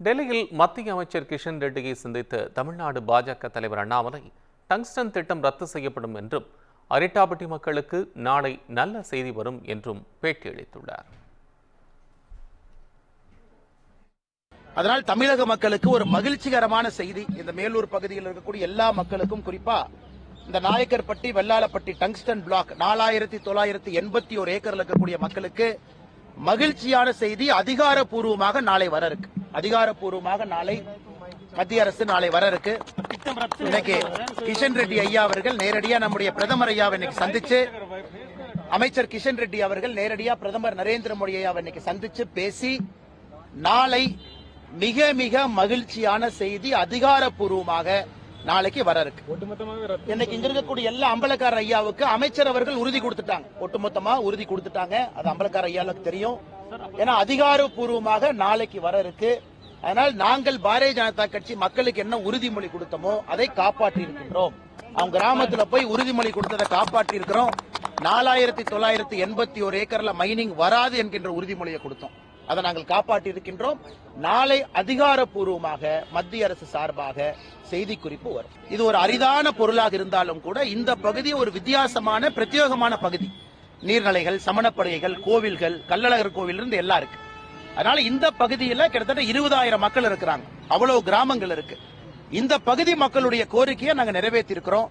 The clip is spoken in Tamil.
டெல்லியில் மத்திய அமைச்சர் கிஷன் ரெட்டியை சந்தித்த தமிழ்நாடு பாஜக தலைவர் அண்ணாமலை டங்ஸ்டன் திட்டம் ரத்து செய்யப்படும் என்றும் அரிட்டாபட்டி மக்களுக்கு நாளை நல்ல செய்தி வரும் என்றும் பேட்டியளித்துள்ளார். அதனால் தமிழக மக்களுக்கு ஒரு மகிழ்ச்சிகரமான செய்தி. இந்த மேலூர் பகுதியில் இருக்கக்கூடிய எல்லா மக்களுக்கும், குறிப்பா இந்த நாயக்கர்பட்டி வெள்ளாளப்பட்டி டங்ஸ்டன் பிளாக் 4981 ஏக்கர்ல இருக்கக்கூடிய மக்களுக்கு மகிழ்ச்சியான செய்தி. அதிகாரப்பூர்வமாக நாளை வர இருக்கு. அதிகாரப்பூர்வமாக நாளை மத்திய அரசு நாளை வர இருக்கு. இன்னைக்கு கிஷன் ரெட்டி ஐயா அவர்கள் நேரடியா நம்முடைய பிரதமர் ஐயாவை இன்னைக்கு சந்திச்சு, அமைச்சர் கிஷன் ரெட்டி அவர்கள் நேரடியா பிரதமர் நரேந்திர மோடி ஐயாவை இன்னைக்கு சந்திச்சு பேசி, நாளை மிக மிக மகிழ்ச்சியான செய்தி அதிகாரப்பூர்வமாக நாளைக்கு வர இருக்கு. இன்னைக்கு இங்க இருக்கக்கூடிய எல்லா அம்பலக்கார ஐயாவுக்கு அமைச்சர் அவர்கள் உறுதி கொடுத்துட்டாங்க. ஒட்டுமொத்தமா உறுதி கொடுத்துட்டாங்க. அது அம்பலக்கார ஐயாவுக்கு தெரியும். ஏன்னா அதிகாரப்பூர்வமாக நாளைக்கு வர இருக்கு. அதனால் நாங்கள் பாரதிய ஜனதா கட்சி மக்களுக்கு என்ன உறுதிமொழி கொடுத்தோமோ அதை காப்பாற்றி இருக்கின்றோம். அவங்க கிராமத்துல போய் உறுதிமொழி கொடுத்ததை காப்பாற்றி இருக்கிறோம். 4981 ஏக்கர்ல மைனிங் வராது என்கின்ற உறுதிமொழியை கொடுத்தோம். அதை நாங்கள் காப்பாற்றி இருக்கின்றோம். நாளை அதிகாரப்பூர்வமாக மத்திய அரசு சார்பாக செய்தி குறிப்பு வரும். இது ஒரு அரிதான பொருளாக இருந்தாலும் கூட இந்த பகுதி ஒரு வித்தியாசமான பிரத்யேகமான பகுதி. நீர்நிலைகள், சமணப்படுகைகள், கோவில்கள், கள்ளழகர் கோவில் இருந்து எல்லாம் இருக்கு. அதனால இந்த பகுதியில் கிட்டத்தட்ட 20,000 மக்கள் இருக்கிறாங்க. அவ்வளவு கிராமங்கள் இருக்கு. இந்த பகுதி மக்களுடைய கோரிக்கையை நாங்கள் நிறைவேற்றி இருக்கிறோம்.